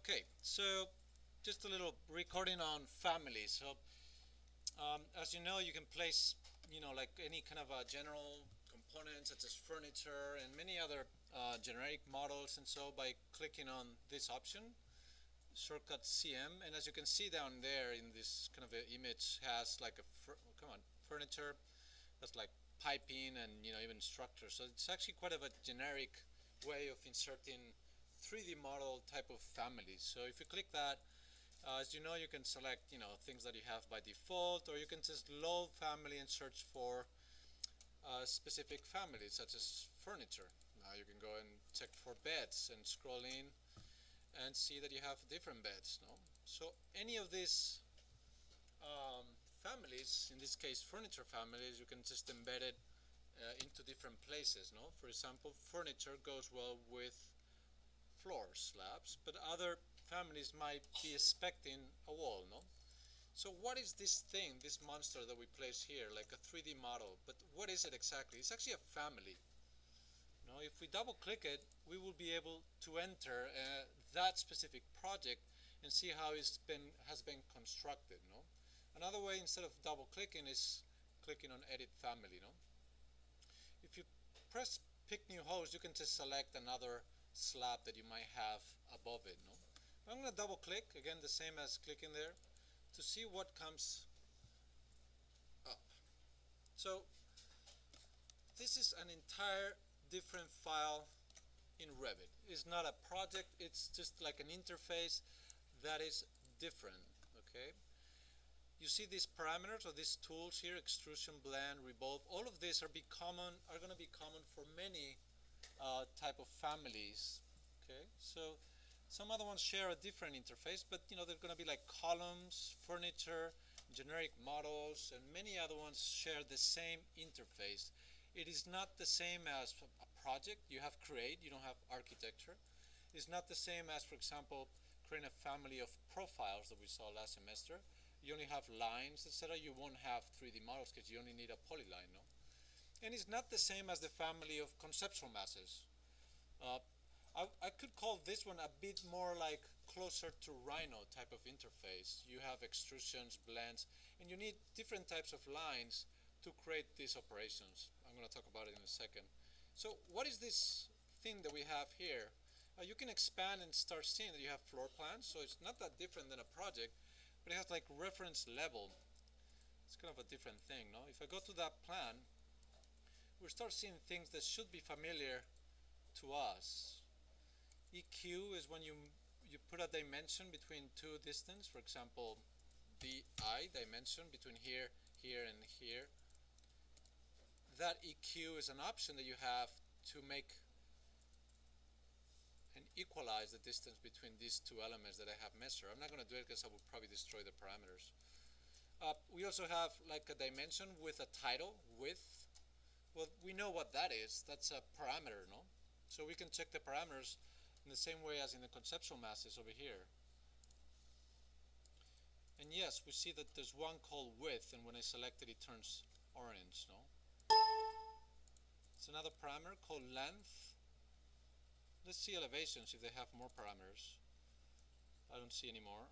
Okay, so just a little recording on families. So as you know, you can place, like any kind of a general component such as furniture and many other generic models, and so by clicking on this option, shortcut CM, and as you can see down there in this kind of image has like a furniture that's like piping and even structure. So it's actually quite of a generic way of inserting 3D model type of families. So if you click that, as you know, you can select things that you have by default, or you can just load family and search for specific families such as furniture. Now you can go and check for beds and scroll in and see that you have different beds. No? So any of these families, in this case furniture families, you can just embed it into different places. No? For example, furniture goes well with floor slabs, but other families might be expecting a wall. No? So what is this thing, this monster that we place here, like a 3D model? But what is it exactly? It's actually a family. No, if we double click it, we will be able to enter that specific project and see how it's has been constructed. No? Another way, instead of double clicking, is clicking on edit family. No? If you press pick new host, you can just select another slab that you might have above it. No? I'm going to double click, again the same as clicking there, to see what comes up. So this is an entire different file in Revit. It's not a project, it's just like an interface that is different. Okay, you see these parameters or these tools here, extrusion, blend, revolve, all of these are going to be common for many type of families. Okay, so some other ones share a different interface, but they're going to be like columns, furniture, generic models, and many other ones share the same interface. It is not the same as a project. You have create, you don't have architecture. It's not the same as, for example, creating a family of profiles that we saw last semester. You only have lines, etc. You won't have 3D models because you only need a polyline, no? And it's not the same as the family of conceptual masses. Uh, I could call this one a bit more like closer to Rhino type of interface. You have extrusions, blends, and you need different types of lines to create these operations. I'm going to talk about it in a second. So what is this thing that we have here? You can expand and start seeing that you have floor plans, so it's not that different than a project, but it has like reference level. It's kind of a different thing, no? If I go to that plan, we start seeing things that should be familiar to us. EQ is when you put a dimension between two distance, for example, DI dimension between here, here, and here. That EQ is an option that you have to make and equalize the distance between these two elements that I have measured. I'm not going to do it because I will probably destroy the parameters. We also have like a dimension with a title, width. Well, we know what that is. That's a parameter, no? So we can check the parameters in the same way as in the conceptual masses over here. And yes, we see that there's one called width, and when I select it, it turns orange, no? It's another parameter called length. Let's see elevations if they have more parameters. I don't see any more.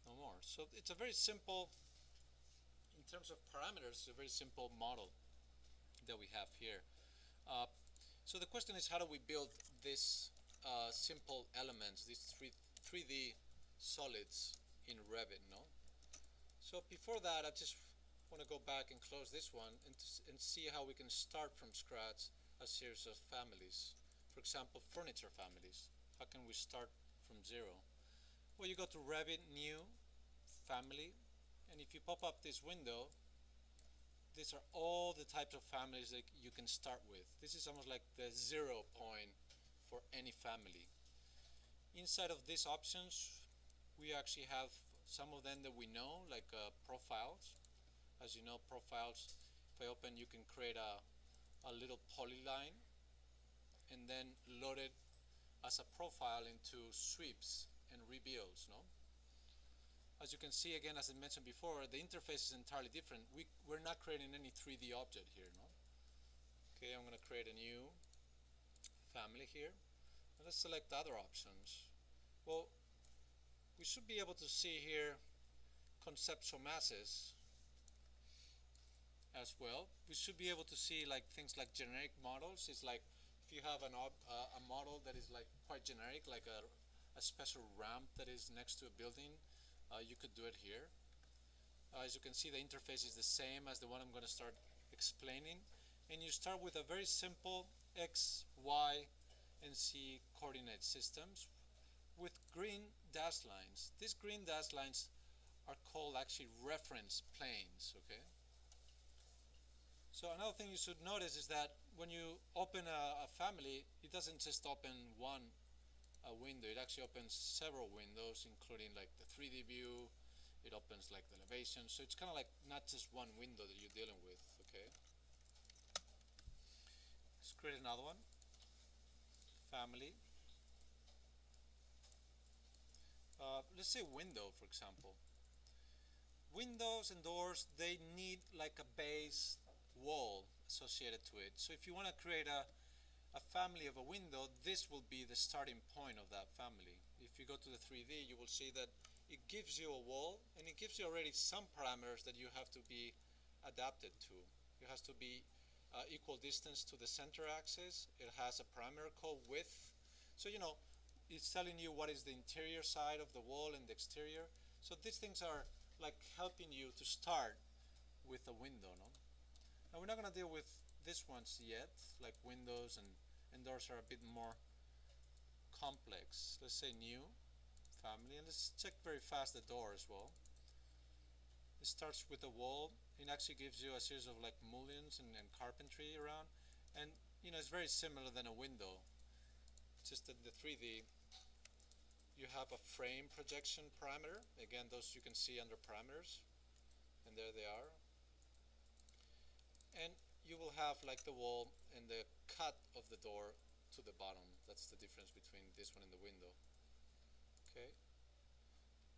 No more. So it's a very simple, in terms of parameters, it's a very simple model that we have here. So the question is, how do we build these simple elements, these 3D solids in Revit, no? So before that, I just want to go back and close this one and see how we can start from scratch a series of families. For example, furniture families. How can we start from zero? Well, you go to Revit, New, Family, and if you pop up this window, these are all the types of families that you can start with. This is almost like the 0 point for any family. Inside of these options, we actually have some of them that we know, like profiles. As you know, profiles, if I open, you can create a little polyline and then load it as a profile into sweeps and rebuilds, no? As you can see, again, as I mentioned before, the interface is entirely different. We're not creating any 3D object here, no? Okay, I'm going to create a new family here. Let's select other options. Well, we should be able to see here conceptual masses as well. We should be able to see like things like generic models. It's like if you have a model that is like quite generic, like a special ramp that is next to a building, you could do it here. As you can see, the interface is the same as the one I'm going to start explaining. And you start with a very simple X, Y, and Z coordinate systems with green dashed lines. These green dashed lines are called actually reference planes, okay? So another thing you should notice is that when you open a family, it doesn't just open one window. It actually opens several windows, including like the 3D view. It opens like the elevation. So it's kind of like not just one window that you're dealing with, okay? Let's create another one. Family. Let's say window, for example. Windows and doors, they need like a base wall associated to it. So if you want to create a family of a window, this will be the starting point of that family. If you go to the 3D, you will see that it gives you a wall, and it gives you already some parameters that you have to be adapted to. It has to be equal distance to the center axis. It has a parameter called width. So, you know, it's telling you what is the interior side of the wall and the exterior. So these things are like helping you to start with a window, no? Now we're not going to deal with these ones yet, like windows and doors are a bit more complex. Let's say new family, and let's check very fast the door as well. It starts with a wall. It actually gives you a series of like mullions and carpentry around, and you know it's very similar than a window. Just that the 3D, you have a frame projection parameter. Again, those you can see under parameters, and there they are. And you will have like the wall and the cut of the door to the bottom. That's the difference between this one and the window. Okay,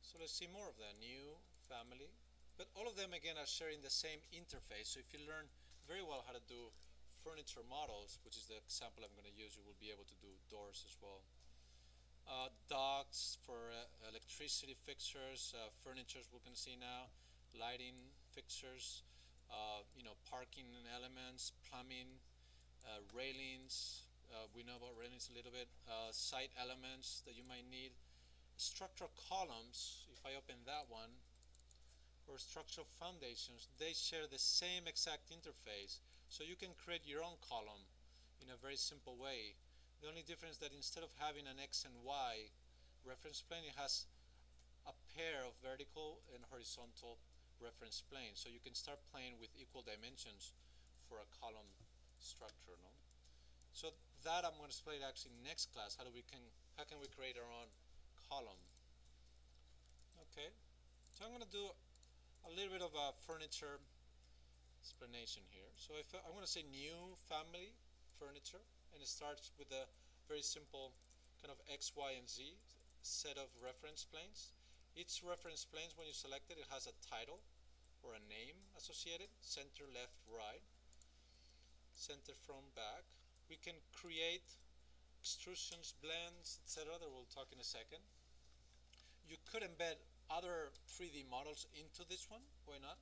so let's see more of that. New family, but all of them again are sharing the same interface. So if you learn very well how to do furniture models, which is the example I'm going to use, you will be able to do doors as well. Docks for electricity fixtures, furnitures we're going to see now, lighting fixtures, you know, parking elements, plumbing, railings. We know about railings a little bit. Site elements that you might need. Structural columns, if I open that one, or structural foundations, they share the same exact interface. So you can create your own column in a very simple way. The only difference is that instead of having an X and Y reference plane, it has a pair of vertical and horizontal reference planes. So you can start playing with equal dimensions for a column structure, no? So that I'm going to explain actually next class. How can we create our own column? Okay, so I'm going to do a little bit of a furniture explanation here. So if I'm going to say new family furniture, and it starts with a very simple kind of X, Y, and Z set of reference planes. Each reference planes, when you select it, it has a title or a name associated, center, left, right, center, front, back. We can create extrusions, blends, etc. that we'll talk in a second. You could embed other 3D models into this one. Why not?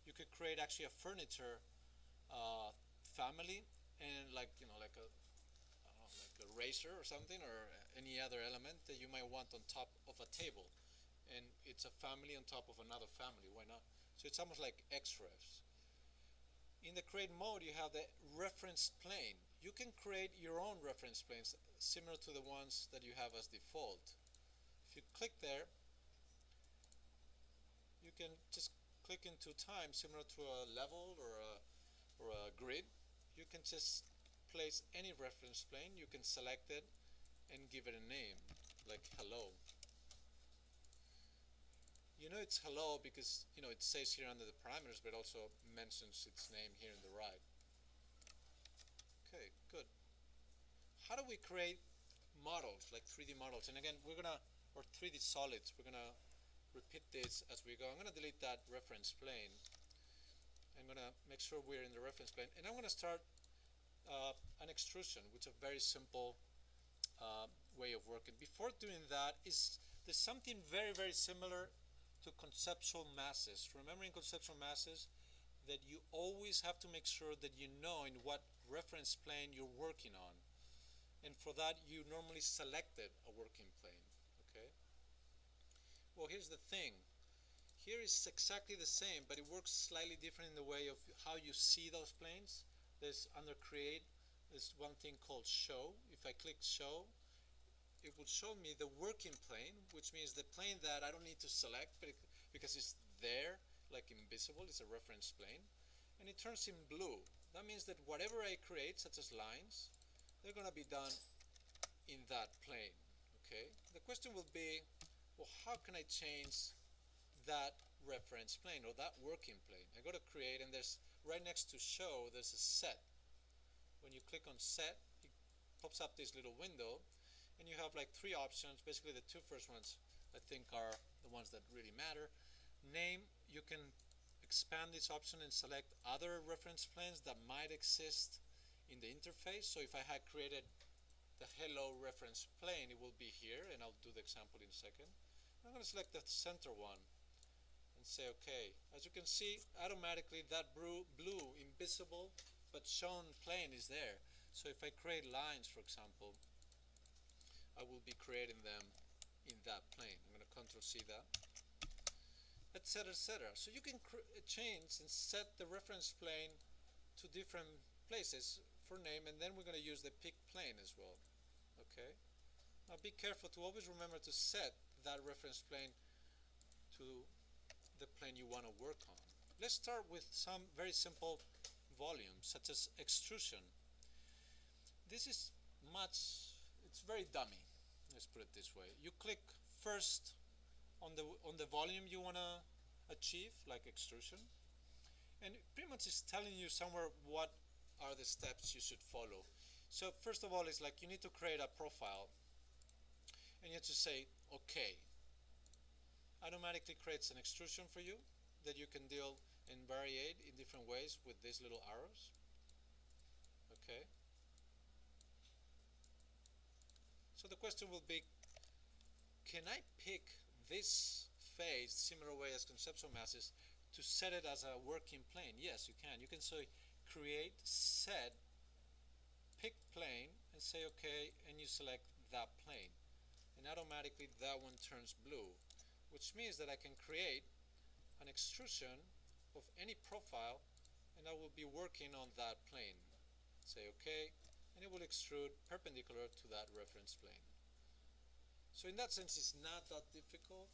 You could create actually a furniture family, and like you know, like a I don't know, like a razor or something, or any other element that you might want on top of a table, and it's a family on top of another family. Why not? So it's almost like XREFs. In the create mode, you have the reference plane. You can create your own reference planes similar to the ones that you have as default. If you click there, you can just click into time similar to a level or a grid. You can just place any reference plane. You can select it and give it a name, like hello. You know it's hello because you know it says here under the parameters, but also mentions its name here in the right. Okay, good. How do we create models, like 3D models? And again, or 3D solids, we're gonna repeat this as we go. I'm gonna delete that reference plane. I'm gonna make sure we're in the reference plane, and I'm gonna start an extrusion, which is a very simple way of working. Before doing that, there's something very, very similar to conceptual masses. Remember in conceptual masses that you always have to make sure that you know in what reference plane you're working on. And for that, you normally selected a working plane, okay? Well, here's the thing. Here is exactly the same, but it works slightly different in the way of how you see those planes. There's under Create, there's one thing called Show. If I click Show, it will show me the working plane, which means the plane that I don't need to select because it's there, like invisible, it's a reference plane. And it turns in blue. That means that whatever I create, such as lines, they're going to be done in that plane, okay? The question will be, well, how can I change that reference plane or that working plane? I go to Create, and there's right next to Show, there's a Set. When you click on Set, it pops up this little window, and you have like three options. Basically, the two first ones I think are the ones that really matter. Name, you can expand this option and select other reference planes that might exist in the interface. So if I had created the hello reference plane, it will be here, and I'll do the example in a second. I'm going to select the center one and say OK. As you can see, automatically that blue invisible but shown plane is there. So if I create lines, for example, I will be creating them in that plane. I'm going to Control-C that, etc., etc. So you can change and set the reference plane to different places for name, and then we're going to use the pick plane as well. Okay. Now be careful to always remember to set that reference plane to the plane you want to work on. Let's start with some very simple volumes, such as extrusion. This is it's very dummy. Let's put it this way. You click first on the volume you want to achieve, like extrusion, and it pretty much is telling you somewhere what are the steps you should follow. So first of all, it's like you need to create a profile, and you have to say OK. Automatically creates an extrusion for you that you can deal and variate in different ways with these little arrows. Okay. So the question will be, can I pick this face similar way as conceptual masses to set it as a working plane? Yes, you can. You can say create, set, pick plane, and say OK, and you select that plane. And automatically that one turns blue, which means that I can create an extrusion of any profile, and I will be working on that plane. Say OK, and it will extrude perpendicular to that reference plane. So in that sense, it's not that difficult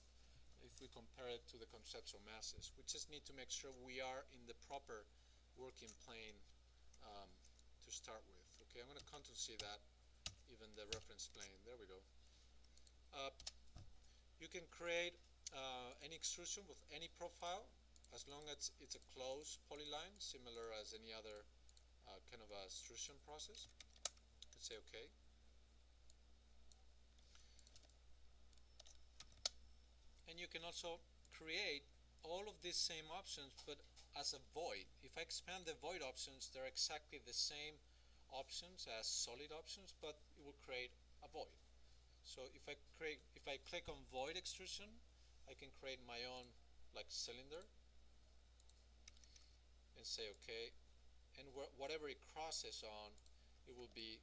if we compare it to the conceptual masses. We just need to make sure we are in the proper working plane to start with. Okay, I'm going to Control-C that, even the reference plane. There we go. You can create any extrusion with any profile as long as it's a closed polyline, similar as any other kind of a extrusion process. You can say OK. And you can also create all of these same options, but as a void. If I expand the void options, they're exactly the same options as solid options, but it will create a void. So if I click on void extrusion, I can create my own like cylinder and say OK. And whatever it crosses on, it will be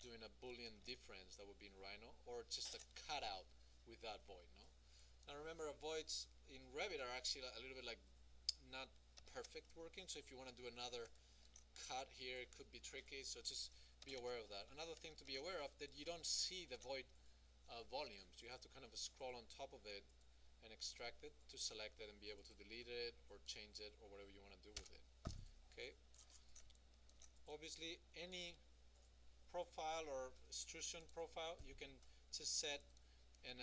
doing a Boolean difference that would be in Rhino, or just a cutout with that void. No. Now remember, voids in Revit are actually a little bit like not perfect working. So if you want to do another cut here, it could be tricky. So just be aware of that. Another thing to be aware of, that you don't see the void volumes. You have to kind of scroll on top of it and extract it to select it and be able to delete it or change it or whatever you want to do with it. Okay. Obviously, any profile or extrusion profile, you can just set and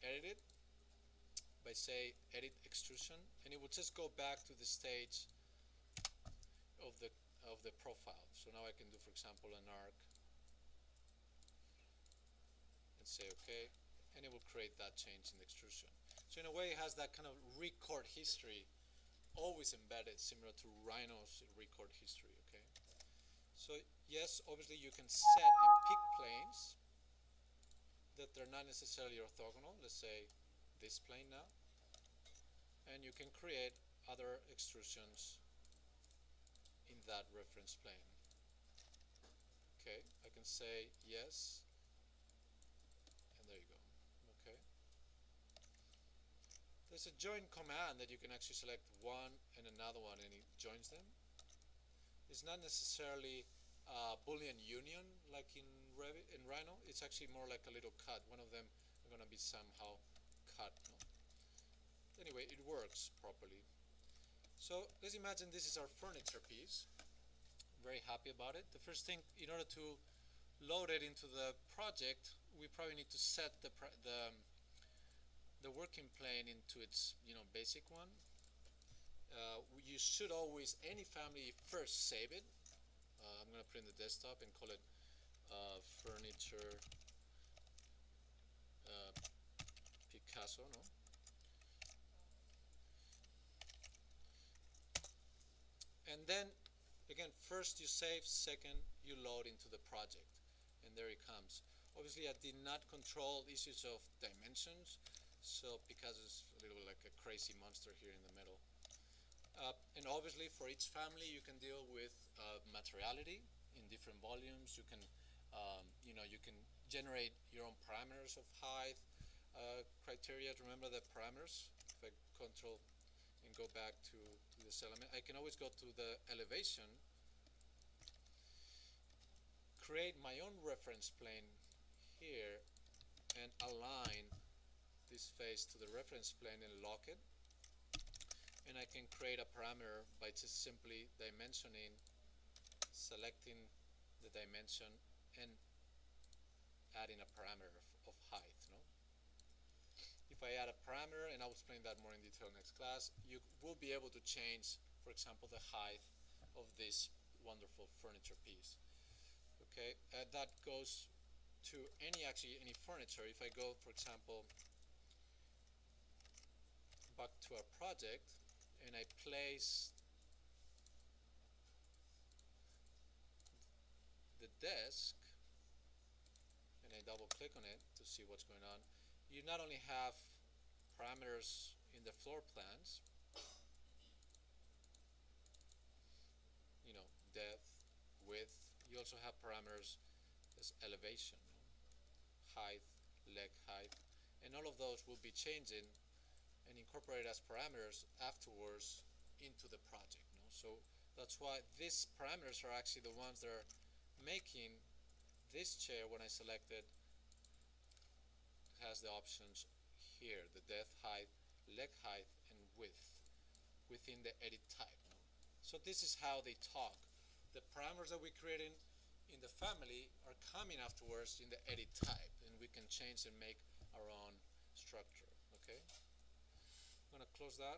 edit it by say edit extrusion, and it will just go back to the stage of the profile. So now I can do, for example, an arc and say OK, and it will create that change in the extrusion. So in a way, it has that kind of record history always embedded, similar to Rhino's record history. Okay. So yes, obviously you can set and pick planes. that they're not necessarily orthogonal. Let's say this plane now. And you can create other extrusions in that reference plane. Okay, I can say yes, and there you go. Okay. There's a join command that you can actually select one and another one and it joins them. It's not necessarily a Boolean union like in Rhino. It's actually more like a little cut. One of them are going to be somehow cut. No? Anyway, it works properly. So let's imagine this is our furniture piece. I'm very happy about it. The first thing, in order to load it into the project, we probably need to set the working plane into its basic one. You should always, any family, first save it. I'm going to put it in the desktop and call it furniture Picasso, no? And then, again, first you save, second you load into the project. And there it comes. Obviously, I did not control issues of dimensions, so Picasso's a little bit like a crazy monster here in the middle. And obviously, for each family, you can deal with materiality in different volumes. You can, you can generate your own parameters of height criteria. Remember the parameters. If I control and go back to this element, I can always go to the elevation, create my own reference plane here, and align this face to the reference plane and lock it. And I can create a parameter by just simply dimensioning, selecting the dimension, and adding a parameter of height. No? If I add a parameter, and I'll explain that more in detail next class, you will be able to change, for example, the height of this wonderful furniture piece. Okay, that goes to any furniture. If I go, for example, back to our project, and I place the desk, and I double click on it to see what's going on, you not only have parameters in the floor plans, depth, width, you also have parameters as elevation, height, leg height, and all of those will be changing and incorporated as parameters afterwards into the project. So that's why these parameters are actually the ones that are making this chair, when I select it, has the options here, the depth, height, leg height, and width within the edit type. So this is how they talk. The parameters that we create in the family are coming afterwards in the edit type, and we can change and make our own structure. Okay, I'm going to close that.